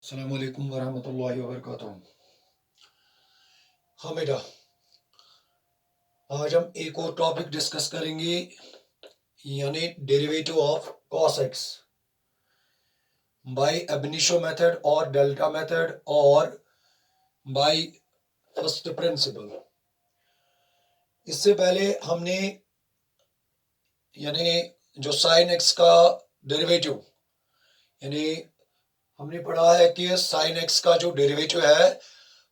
अस्सलाम वालेकुम वरहमतुल्लाहि वबरकातुहू। हाँ बेटा, आज हम एक और टॉपिक डिस्कस करेंगे, यानी derivative of cos x by ab initio method और डेल्टा मेथड और बाय फर्स्ट प्रिंसिपल। इससे पहले हमने यानी जो sin x का डेरिवेटिव यानी हमने पढ़ा है कि sin x का जो डेरिवेटिव है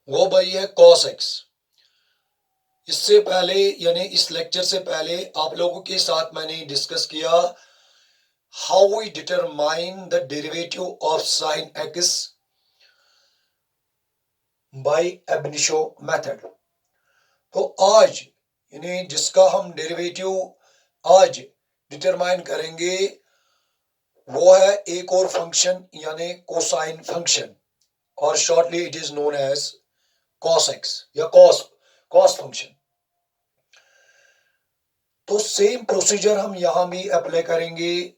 वो भाई है cos x। इससे पहले यानी इस लेक्चर से पहले आप लोगों के साथ मैंने डिस्कस किया how we determine the derivative of sine x by ab initio method. तो आज यानी जिसका हम डेरिवेटिव आज डिटरमाइन करेंगे वो है एक और फंक्शन यानी कोसाइन फंक्शन, और shortly it is known as cos x या cos फंक्शन। तो सेम प्रोसीजर हम यहां भी अप्लाई करेंगे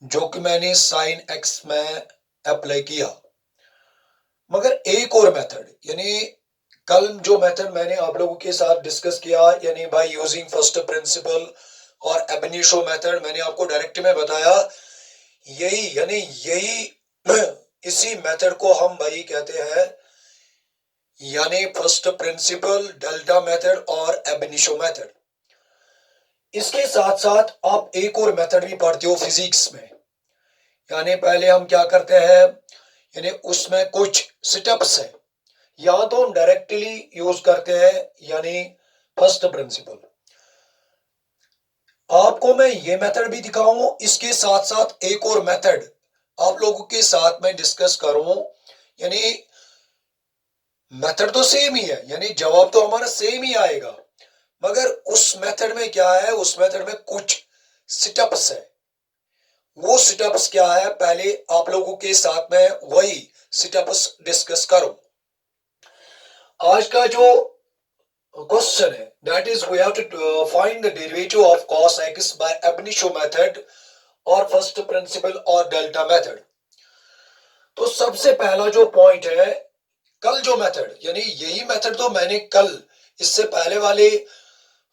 जो कि मैंने साइन एक्स में अप्लाई किया, मगर एक और मेथड यानी कल जो मेथड मैंने आप लोगों के साथ डिस्कस किया यानी बाय यूजिंग फर्स्ट प्रिंसिपल और ab initio मेथड, मैंने आपको डायरेक्ट में बताया यही इसी मेथड को हम भाई कहते हैं यानी फर्स्ट प्रिंसिपल, डेल्टा मेथड और ab initio मेथड। इसके साथ साथ आप एक और मेथड भी पढ़ते हो फिजिक्स में, यानी पहले हम क्या करते हैं यानी उसमें कुछ स्टेप्स है, यहां तो हम डायरेक्टली यूज करते हैं यानी फर्स्ट प्रिंसिपल। आपको मैं ये मेथड भी दिखाऊं, इसके साथ साथ एक और मेथड आप लोगों के साथ में डिस्कस करूं, यानी मेथड तो सेम ही है यानी जवाब तो हमारा सेम ही आएगा, मगर उस मेथड में क्या है, उस मेथड में कुछ स्टेप्स है। वो स्टेप्स क्या है पहले आप लोगों के साथ में वही स्टेप्स डिस्कस करो। आज का जो क्वेश्चन है that is we have to find the derivative of cos x by ab initio method और फर्स्ट प्रिंसिपल और डेल्टा मेथड। तो सबसे पहला जो पॉइंट है, कल जो मेथड यानी यही मेथड तो मैंने कल इससे पहले वाले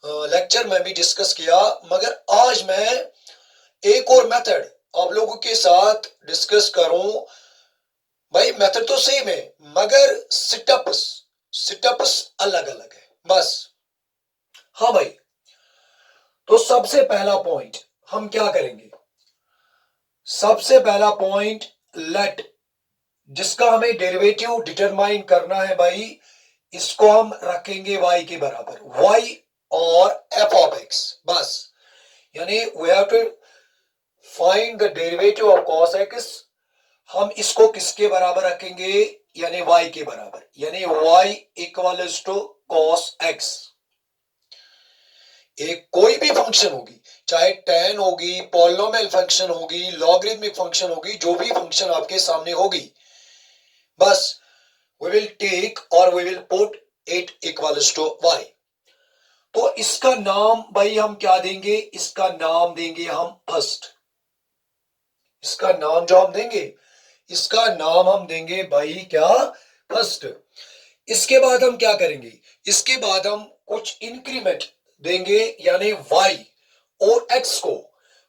लेक्चर में भी डिस्कस किया, मगर आज मैं एक और मेथड आप लोगों के साथ डिस्कस करूं। भाई मेथड तो सेम है मगर स्टेप्स अलग अलग है बस। हाँ भाई, तो सबसे पहला पॉइंट हम क्या करेंगे, सबसे पहला पॉइंट लेट जिसका हमें डेरिवेटिव डिटरमाइन करना है भाई, इसको हम रखेंगे y के बराबर, y और f ऑफ x बस। यानी we have to find the derivative of cos x, हम इसको किसके बराबर रखेंगे यानी y के बराबर, यानी y equals to cos x। एक कोई भी फंक्शन होगी, चाहे tan होगी, पॉलिनोमियल फंक्शन होगी, लॉगरिथमिक फंक्शन होगी, जो भी फंक्शन आपके सामने होगी, बस we will take or we will put it equals to y। तो इसका नाम भाई हम क्या देंगे, इसका नाम देंगे हम फर्स्ट। इसका नाम जो हम देंगे, इसका नाम हम देंगे भाई क्या, फर्स्ट। इसके बाद हम क्या करेंगे, इसके बाद हम कुछ इंक्रीमेंट देंगे यानी y और x को,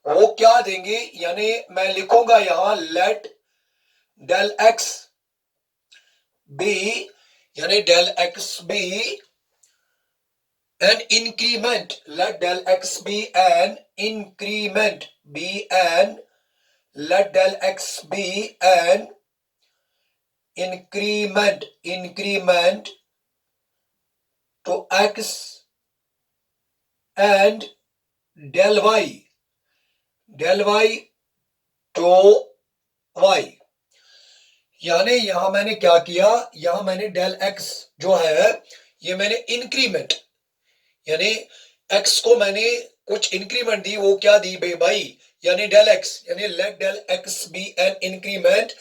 वो क्या देंगे यानी मैं लिखूंगा यहां लेट डेल x बी, यानी del x be an increment, let del x be an increment, let del x be an increment to x and del y to y। यानी यहां मैंने क्या किया, यहां मैंने डेल x जो है ये मैंने इंक्रीमेंट यानी x को मैंने कुछ इंक्रीमेंट दी, वो क्या दी भाई यानी डेल x, यानी let del x be an increment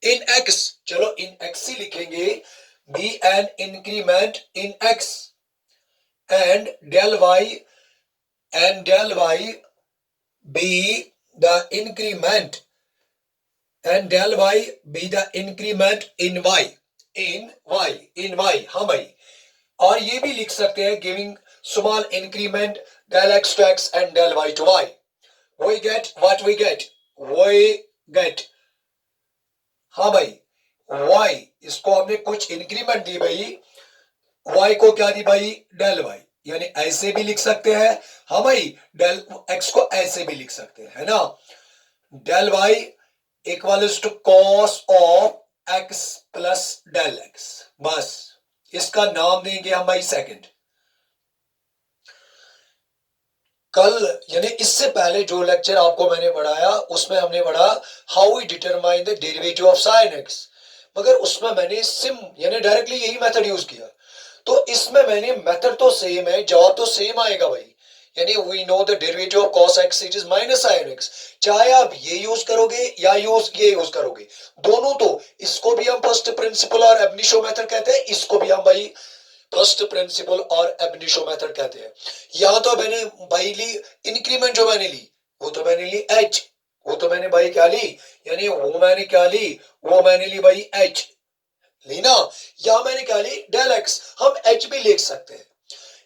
in x, चलो इन x ही लिखेंगे, be an increment in x and del y be the increment and del y be the increment in y. हाँ भाई, और ये भी लिख सकते हैं giving small increment del x to x and del y to y. We get what we get. हाँ भाई, y इसको हमने कुछ इंक्रीमेंट दी भाई, y को क्या दी भाई, del y, यानी ऐसे भी लिख सकते हैं। हाँ भाई, del x को ऐसे भी लिख सकते हैं, है ना। del y equals to cos of x plus del x, बस इसका नाम देंगे हम भाई सेकंड। कल यानी इससे पहले जो लेक्चर आपको मैंने पढ़ाया उसमें हमने पढ़ा how we determine the derivative of sin x, मगर उसमें मैंने सिम यानी डायरेक्टली यही मेथड यूज किया। तो इसमें मैंने मेथड तो सेम है, जवाब तो सेम आएगा भाई, यानी we know the derivative of cos x it is minus sin x। चाहे आप ये यूज करोगे या ये यूज करोगे, दोनों तो, इसको भी हम फर्स्ट प्रिंसिपल और एब इनिशियो मेथड कहते हैं, इसको भी हम भाई फर्स्ट प्रिंसिपल और एब इनिशियो मेथड कहते हैं। यहां तो मैंने भाई ली इंक्रीमेंट, जो मैंने ली वो तो मैंने ली h, वो तो मैंने भाई क्या ली, यानी वो मैंने क्या ली, वो मैंने ली भाई h ली ना। यहां मैंने क्या ली, del x, हम h भी लिख सकते हैं।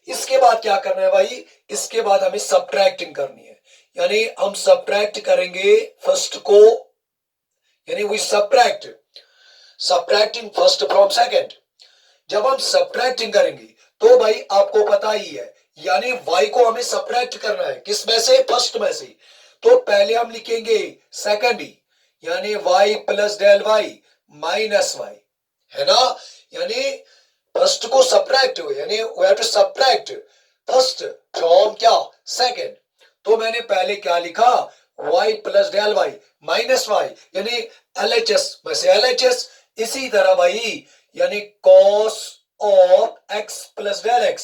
इसके बाद क्या करना है भाई, इसके बाद हमें सब्ट्रैक्टिंग करनी है, यानी हम सब्ट्रैक्ट करेंगे फर्स्ट को, यानी we subtracting first from second. जब हम सब्ट्रैक्टिंग करेंगे तो भाई आपको पता ही है, यानी y को हमें सब्ट्रैक्ट करना है, किस में से, फर्स्ट में से। तो पहले हम लिखेंगे सेकंड ही, यानी y plus del y minus y, है ना। यानी फर्स्ट को सब्ट्रैक्ट हो, यानी we have to subtract first from क्या, सेकंड। तो मैंने पहले क्या लिखा, y plus del y minus y, यानी LHS में से LHS। इसी तरह भाई यानी cos of x plus del x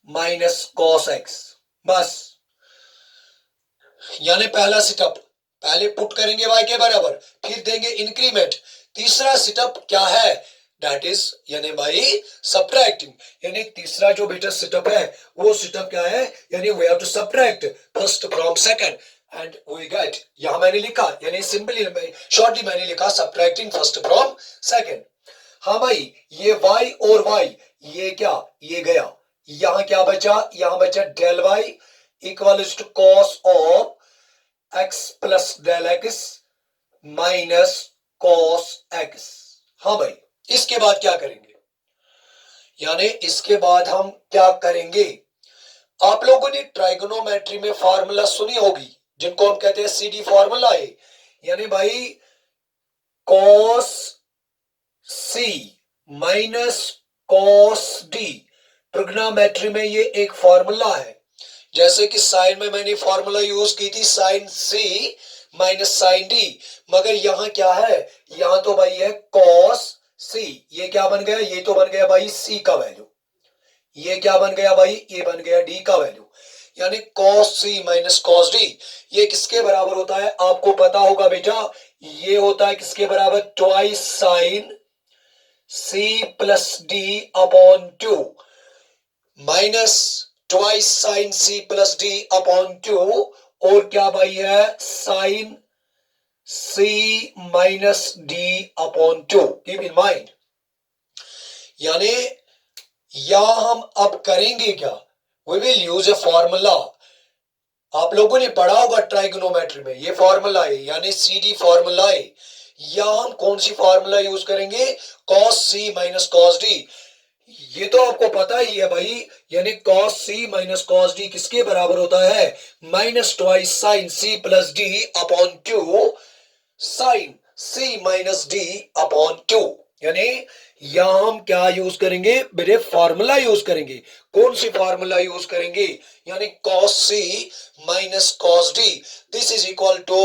minus cos x, बस। यानी पहला सेटअप पहले पुट करेंगे y के बराबर, फिर देंगे इंक्रीमेंट। तीसरा सेटअप क्या है, दैट इज यानी भाई सब्ट्रैक्टिंग, यानी तीसरा जो बेटा सेटअप है वो सेटअप क्या है, यानी we have to subtract first from second and we get, यहां मैंने लिखा यानी सिंपली शॉर्टली मैंने लिखा सब्ट्रैक्टिंग फर्स्ट फ्रॉम सेकंड। हाँ भाई, ये y और y ये क्या, ये गया, यहां क्या बचा, यहां बचा del y equal to cos of x plus del x minus cos x। हाँ भाई, इसके बाद क्या करेंगे, यानी इसके बाद हम क्या करेंगे, आप लोगों ने ट्राइगोनोमेट्री में फार्मूला सुनी होगी जिनको हम कहते हैं CD फार्मूला है, यानी भाई cos C minus cos D, trigonometry में ये एक फार्मूला है। जैसे कि साइन में मैंने फार्मूला यूज की थी sine C minus sine D, मगर यहां क्या है, यहां तो भाई है cos C, ये क्या बन गया, ये तो बन गया भाई C का वैल्यू, ये क्या बन गया भाई, ये बन गया D का वैल्यू, यानी cos C minus cos D। ये किसके बराबर होता है आपको पता होगा बेटा, ये होता है किसके बराबर, twice sine C plus D upon 2 minus twice sine C plus D upon 2, और क्या भाई है, sine C minus D upon 2। Keep in mind, यानी यहां हम अब करेंगे क्या, we will use a formula. आप लोगों ने पढ़ा होगा ट्राइगोनोमेट्री में, ये फॉर्मूला है यानी CD फॉर्मूला है। यहां हम कौन सी फॉर्मूला यूज करेंगे, cos C minus cos D, ये तो आपको पता ही है भाई, यानी cos C minus cos D किसके बराबर होता है, minus twice sine C plus D upon 2 sine C minus D upon 2। यानी यहां हम क्या यूज करेंगे मेरे, फार्मूला यूज करेंगे। कौन सी फार्मूला यूज करेंगे, यानी cos C minus cos D, this is equal to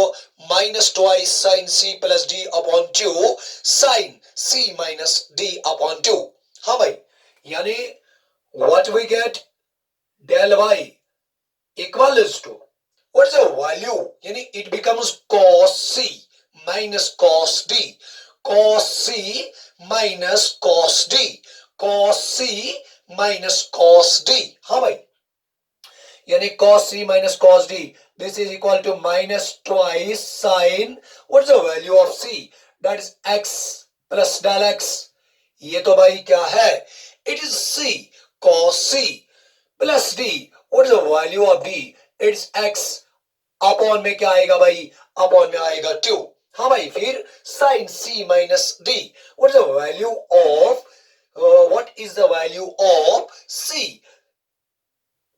minus twice sine C plus D upon 2 sine C minus D upon 2। हाँ भाई, यानी what we get, del y equals to what is the value, यानी it becomes cos C minus cos D, cos C minus cos D, cos C minus cos D। हाँ भाई, यानी cos C minus cos D this is equal to minus twice sine, what's the value of c, that is x plus del x. ये तो भाई क्या है, it is c cos c plus d, what is the value of d, it's x upon में क्या आएगा भाई, upon में आएगा 2. हाँ भाई, फिर sin c minus d, what is the value of what is the value of c,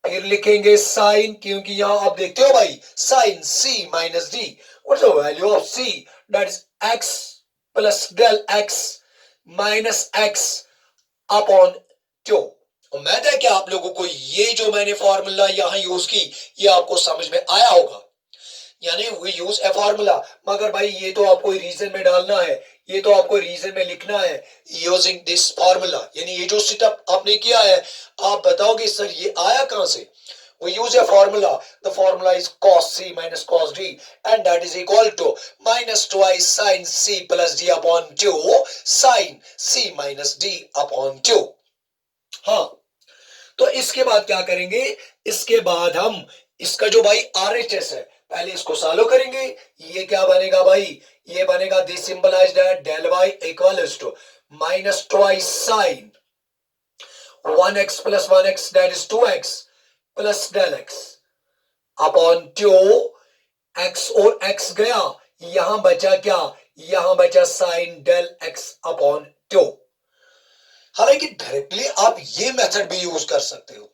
फिर लिखेंगे साइन, क्योंकि यहां आप देखते हो भाई sine C minus D, what is the value of C, that is x plus del x minus x upon 2. उम्मीद है कि आप लोगों को ये जो मैंने फॉर्मूला यहां यूज की ये आपको समझ में आया होगा. यानी वी यूज ए फॉर्मूला, मगर भाई ये तो आपको रीजन में डालना है, ये तो आपको रीजन में लिखना है यूजिंग दिस फॉर्मूला. यानी ये जो सेटअप आपने किया है आप बताओगे सर ये आया कहां से. We use a formula. The formula is cos c minus cos d, and that is equal to minus twice sin c plus d upon 2 sin c minus d upon 2. हाँ, तो इसके बाद क्या करेंगे, इसके बाद हम इसका जो भाई RHS है पहले इसको सॉल्व करेंगे. ये क्या बनेगा भाई, ये बनेगा this symbolize that del y equals to minus twice sin 1x plus 1x that is 2x plus del x upon 2 x और x गया, यहां बचा क्या, यहां बचा sin del x upon 2. हालांकि डायरेक्टली आप ये मेथड भी यूज कर सकते हो,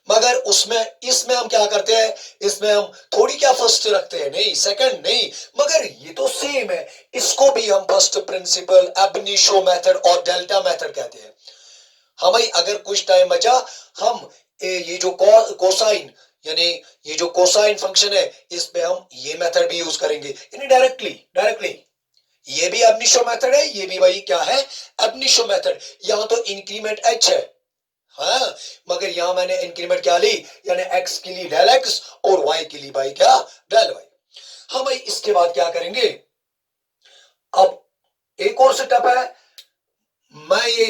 मगर उसमें इसमें हम क्या करते हैं, इसमें हम थोड़ी क्या फर्स्ट रखते हैं, नहीं सेकंड नहीं, मगर ये तो सेम है. इसको भी हम फर्स्ट प्रिंसिपल, एब इनिशियो मेथड और डेल्टा मेथड कहते हैं. हाँ भाई, अगर कुछ टाइम बचा हम ये जो कोसाइन यानी ये जो कोसाइन फंक्शन है इसमें हम ये मेथड भी यूज करेंगे, यानी डायरेक्टली ये भी एब इनिशियो मेथड है, ये भी भाई क्या है, एब इनिशियो मेथड. यहां तो इंक्रीमेंट h है, हाँ, मगर यहां मैंने इंक्रीमेंट क्या ली, यानी x के लिए डेल x और y के लिए भाई क्या, डेल y. हाँ भाई, इसके बाद क्या करेंगे, अब एक और सेटअप है. मैं ये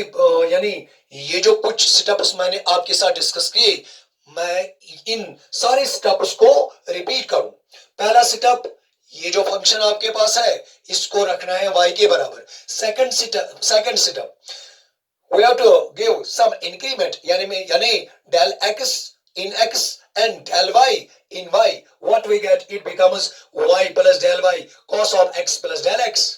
यानी ये जो कुछ सेटअप्स मैंने आपके साथ डिस्कस किए, मैं इन सारे सेटअप्स को रिपीट करूं. पहला सेटअप, ये जो फंक्शन आपके पास है इसको रखना है y के बराबर. Second setup we have to give some increment, यानी del x in x and del y in y. What we get, it becomes y plus del y cos of x plus del x.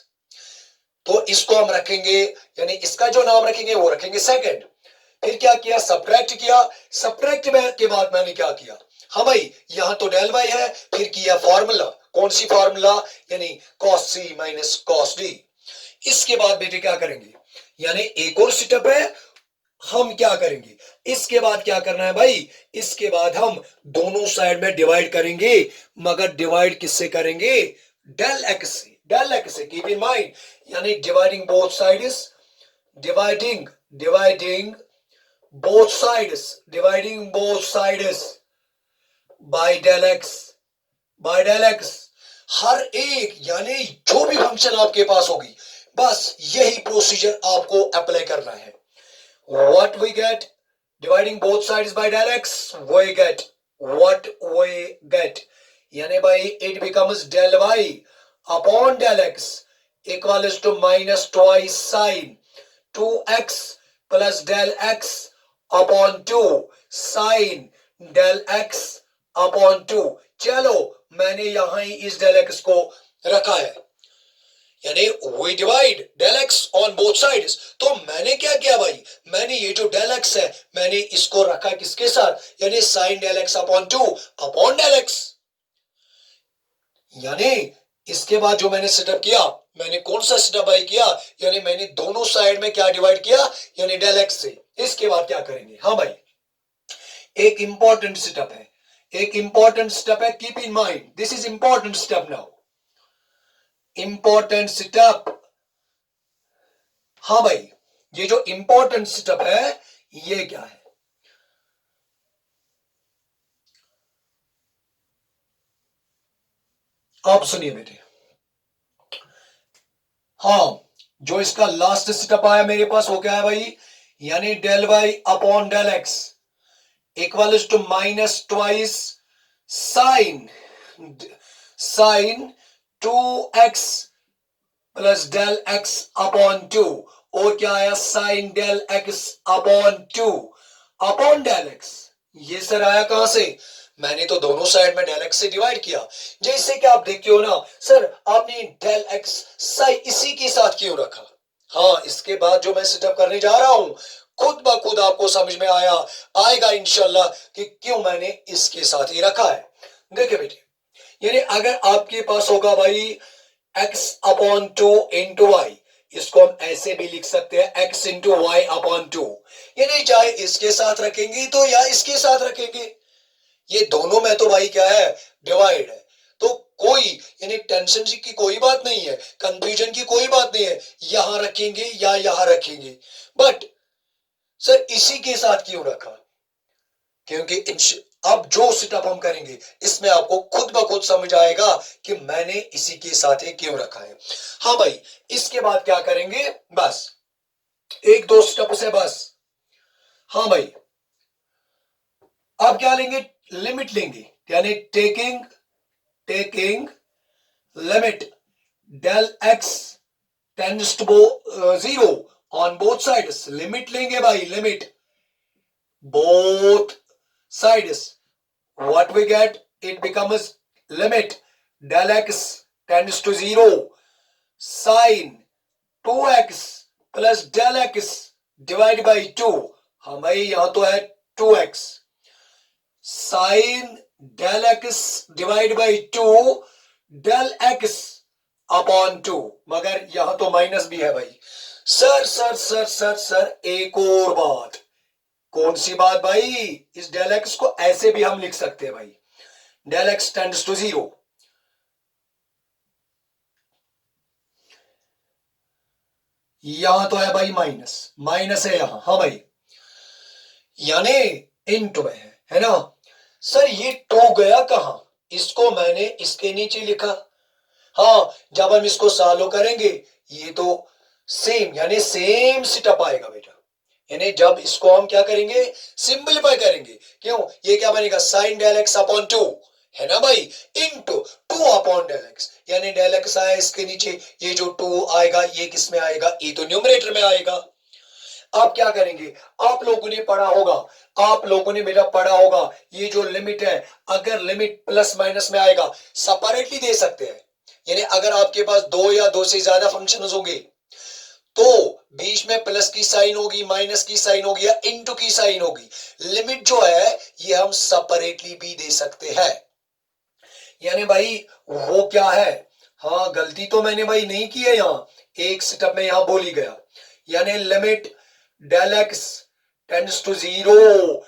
तो इसको हम रखेंगे, यानी इसका जो नाम रखेंगे वो रखेंगे सेकंड. फिर क्या किया, सब्ट्रैक्ट किया. सब्ट्रैक्ट के बाद मैंने क्या किया, हाँ भाई यहां तो del y है, फिर किया फॉर्मूला. कौन सी फॉर्मूला, यानी cos c minus cos d. इसके बाद बेटे क्या करेंगे, यानी एक और सेटअप है, हम क्या करेंगे, इसके बाद क्या करना है भाई, इसके बाद हम दोनों साइड में डिवाइड करेंगे, मगर डिवाइड किससे करेंगे, del x से. कीप इन माइंड, यानी dividing both sides, dividing both sides by del x. हर एक, यानी जो भी फंक्शन आपके पास होगी बस यही प्रोसीजर आपको अप्लाई करना है. What we get, dividing both sides by del x, we get what we get. यानी भाई it becomes del y upon del x equals to minus twice sin 2x plus del x upon 2 sin del x upon 2. चलो मैंने यहां ही इस del x को रखा है, यानी we divide del x on both sides. तो मैंने क्या किया भाई, मैंने ये जो del x है मैंने इसको रखा किसके साथ, यानी sin del x upon 2 upon del x. यानी इसके बाद जो मैंने सेटअप किया, मैंने कौन सा सेटअप भाई किया, यानी मैंने दोनों साइड में क्या डिवाइड किया, यानी del x से. इसके बाद क्या करेंगे, हाँ भाई एक इंपॉर्टेंट सेटअप है, keep in mind, this is important step now. Important setup, हाँ भाई ये जो इंपॉर्टेंट सेटअप है ये क्या है, आप सुनिए बेटे. हाँ, जो इसका लास्ट सेटअप आया मेरे पास वो क्या है भाई, यानी del y upon del x equals to minus twice sin sine 2x plus del x upon 2, और क्या आया sine del x upon 2 upon del x। ये सर आया कहां से? मैंने तो दोनों साइड में डेल x से डिवाइड किया। जैसे कि आप देखते हो ना सर, आपने डेल x साइन इसी के साथ क्यों रखा? हाँ, इसके बाद जो मैं सेटअप करने जा रहा हूं खुद ब खुद आपको समझ में आएगा इंशाल्लाह कि क्यों मैंने इसके साथ ही रखा है। देखिए बेटे, यानी अगर आपके पास होगा भाई x अपॉन 2 इंटू वाई, इसको हम ऐसे भी लिख सकते हैं x इंटू वाई अपॉन 2, यानी चाहे इसके साथ रखेंगे तो या इसके साथ रखेंगे, ये दोनों में तो भाई क्या है, डिवाइड है। तो कोई यानी टेंशन की कोई बात नहीं है, कंफ्यूजन की कोई बात नहीं है, यहां रखेंगे या यहां रखेंगे। बट सर इसी के साथ क्यों रखा? क्योंकि अब जो सेटअप हम करेंगे इसमें आपको खुद ब खुद समझ आएगा कि मैंने इसी के साथ ही क्यों रखा है। हाँ भाई, इसके बाद क्या करेंगे, बस एक दो स्टेप से बस। हाँ भाई, अब क्या लेंगे, लिमिट लेंगे, यानी taking limit del x tends to 0 on both sides. Limit लेंगे भाई, limit both sides, what we get, it becomes limit del x tends to 0 sin 2x plus del x divided by 2, हमें यहां तो है 2x sin del x divided by 2 del x upon 2, मगर यहां तो minus भी है भाई। Sir sir sir sir sir एक और बात। कौन सी बात भाई? इस डेल एक्स को ऐसे भी हम लिख सकते हैं भाई, डेल एक्स टेंड्स टू 0, यहां तो है भाई माइनस, माइनस है यहां। हाँ भाई, यानी इनटू में है ना सर। ये टू गया कहां? इसको मैंने इसके नीचे लिखा। हाँ, जब हम इसको सॉल्व करेंगे ये तो सेम यानी सेम सेटअप आएगा बेटा। यानी जब इसको हम क्या करेंगे, सिंपलीफाई करेंगे, क्यों, ये क्या बनेगा साइन डेल एक्स अपॉन 2 है ना भाई, इनटू 2 अपॉन डेल एक्स, यानी डेल एक्स आया इसके नीचे, ये जो 2 आएगा ये किस में आएगा, ये तो न्यूमरेटर में आएगा। आप क्या करेंगे, आप लोगों ने पढ़ा होगा, आप लोगों ने मेरा पढ़ा होगा, ये जो लिमिट है अगर लिमिट प्लस माइनस में आएगा सेपरेटली दे सकते हैं। यानी अगर आपके पास दो या दो से ज्यादा फंक्शन होंगे तो बीच में प्लस की साइन होगी, माइनस की साइन होगी या इनटू की साइन होगी। लिमिट जो है ये हम सेपरेटली भी दे सकते हैं। यानी भाई वो क्या है, हाँ गलती तो मैंने भाई नहीं की है, यहां एक स्टेप में यहां बोल ही गया। यानी limit del x tends to 0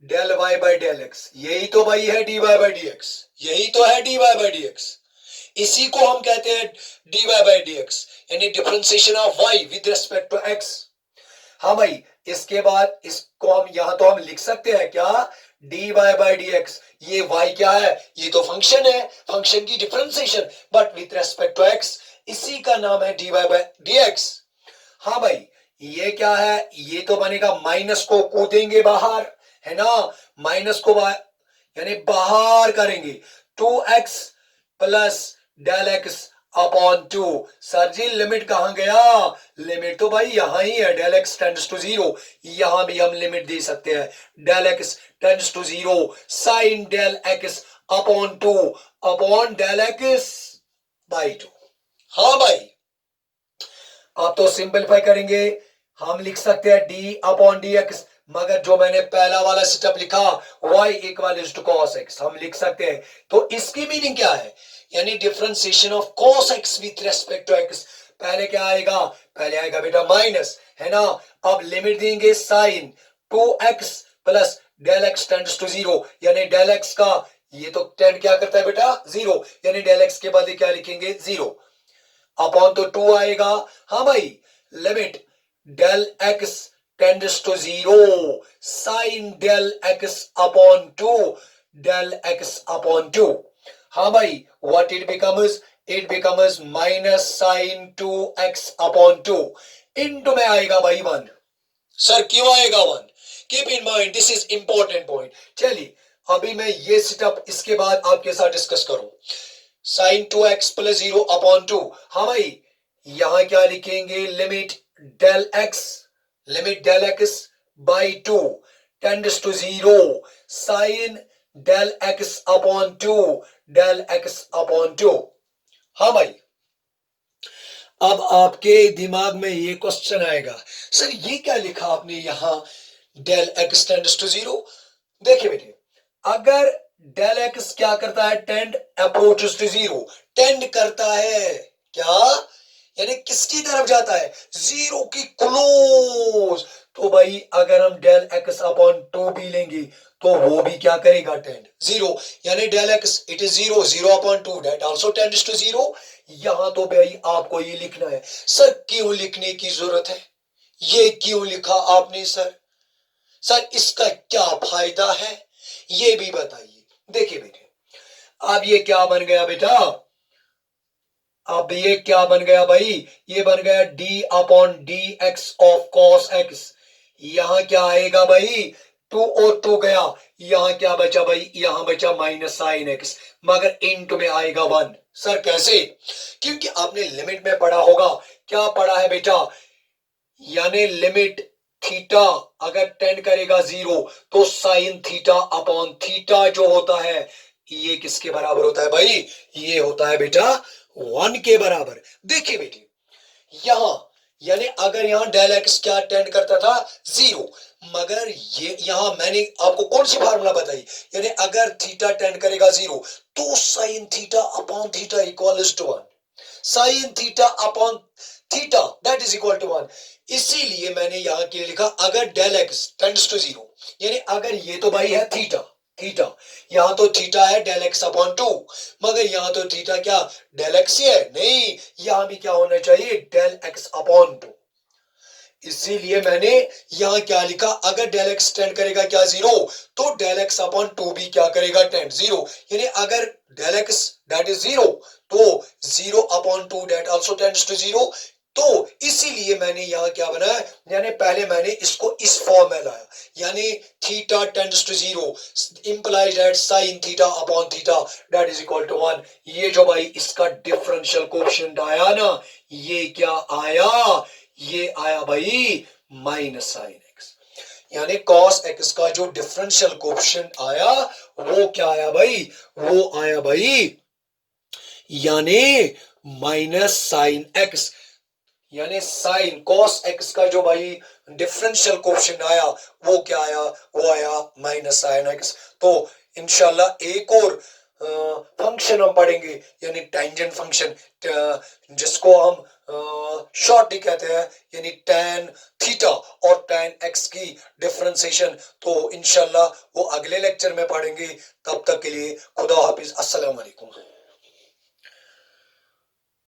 del y by del x, यही तो भाई है D Y by D X, यही तो है D Y by D X. इसी को हम कहते हैं dy by dx, यानी differentiation of y with respect to x। हाँ भाई, इसके बाद इसको हम यहां तो हम लिख सकते हैं क्या, dy by dx, ये y क्या है, ये तो फंक्शन है, फंक्शन की differentiation but with respect to x, इसी का नाम है dy by dx। हाँ भाई, ये क्या है, ये तो बनेगा माइनस को कूदेंगे बाहर है ना, माइनस को यानी बाहर करेंगे 2x plus del x upon 2। Sir ji limit कहां गया, लिमिट तो भाई यहां ही है, डेल एक्स टेंड्स टू 0, यहां भी हम लिमिट दे सकते हैं, del x tends to 0 sine del x upon 2 upon del x by 2। हाँ भाई, अब तो सिंपलीफाई करेंगे, हम लिख सकते हैं डी अपॉन डी एक्स, मगर जो मैंने पहला वाला स्टेप लिखा y equal to cos x हम लिख सकते हैं। तो इसकी मीनिंग क्या है, यानी differentiation of cos x with respect to x, पहले क्या आएगा, पहले आएगा बेटा माइनस है ना। अब लिमिट देंगे sine 2x plus del x tends to 0, यानी डेल एक्स का ये तो टेंड क्या करता है बेटा 0, यानी डेल एक्स के बाद क्या लिखेंगे 0 अपॉन तो 2 आएगा। हाँ भाई, limit del x tends to 0 sine del x upon 2 del x upon 2। हाँ भाई, what it becomes, it becomes minus sine 2x upon 2 into में आएगा भाई 1। सर क्यों आएगा 1? Keep in mind this is important point. चलिए अभी मैं ये सेटअप इसके बाद आपके साथ डिस्कस करूं। Sine 2x plus 0 upon 2। हाँ भाई, यहां क्या लिखेंगे, limit del x by 2 tends to 0 sine del x upon 2 del x upon 2। हाँ भाई, अब आपके दिमाग में ये क्वेश्चन आएगा, सर ये क्या लिखा आपने यहां, डेल एक्स टेंड्स टू 0। देखिए बेटे, अगर डेल एक्स क्या करता है, टेंड अप्रोचेस टू 0, टेंड करता है क्या, यानी किसकी तरफ जाता है, 0 की क्लोज। तो भाई अगर हम डेल एक्स अपॉन 2 भी लेंगे तो वो भी क्या करेगा, टेंड 0, यानी del x it is 0, 0 upon 2 that also tends to 0। यहां तो भाई आपको ये लिखना है। सर क्यों लिखने की जरूरत है, ये क्यों लिखा आपने सर, सर इसका क्या फायदा है ये भी बताइए। देखिए बेटे, अब ये क्या बन गया बेटा, अब ये क्या बन गया भाई, ये बन गया D upon D x of cos x. यहां क्या आएगा भाई, 2 और 2 गया, यहां क्या बचा भाई, यहां बचा माइनस साइन एक्स, मगर इंट में आएगा 1। सर कैसे, क्योंकि आपने लिमिट में पढ़ा होगा, क्या पढ़ा है बेटा, यानी लिमिट थीटा अगर टेंड करेगा 0 तो साइन थीटा अपॉन थीटा जो होता है ये किसके बराबर होता है भाई, ये होता है बेटा 1 के बराबर। देखिए बेटे, यहां यानी अगर यहां डेल एक्स क्या टेंड करता था 0, मगर ये यहां मैंने आपको कौन सी फार्मूला बताई, यानी अगर थीटा टेंड करेगा 0 तो sine theta upon theta equal to 1, sine theta upon theta that is equal to 1। इसीलिए मैंने यहां के लिए लिखा अगर डेल एक्स टेंड्स टू 0, यानी अगर ये तो भाई है थीटा, थीटा यहां तो थीटा है डेल एक्स अपॉन 2, मगर यहां तो थीटा क्या डेल एक्स ही है, नहीं यहां भी क्या होना चाहिए, डेल एक्स अपॉन 2। इसीलिए मैंने यहां क्या लिखा, अगर डेल एक्स टेंड करेगा क्या 0 तो डेल एक्स अपॉन 2 भी क्या करेगा, टेंड 0, यानी अगर डेल एक्स दैट इज 0 तो 0 upon 2 that also tends to 0। तो इसीलिए मैंने यहां क्या बनाया, यानी पहले मैंने इसको इस फॉर्म में लाया, यानी theta tends to 0 implies that sine theta upon theta that is equal to 1। ये जो भाई इसका डिफरेंशियल कोएफिशिएंट आया ना, ये क्या आया, ये आया भाई माइनस साइन एक्स, यानी कॉस एक्स का जो डिफरेंशियल कोएफिशिएंट आया वो क्या आया भाई, वो आया भाई यानी माइनस साइन एक्स, यानी साइन कॉस एक्स का जो भाई डिफरेंशियल कोएफिशिएंट आया वो क्या आया, वो आया माइनस साइन एक्स। तो इंशाल्लाह एक और फंक्शन हम पढ़ेंगे, यानी टेंजेंट फंक्शन, जिसको हम शॉर्टली कहते हैं, यानी tan थीटा और tan x की डिफरेंशिएशन। तो इंशाल्लाह वो अगले लेक्चर में पढ़ेंगे। तब तक के लिए खुदा हाफिज, अस्सलाम वालेकुम।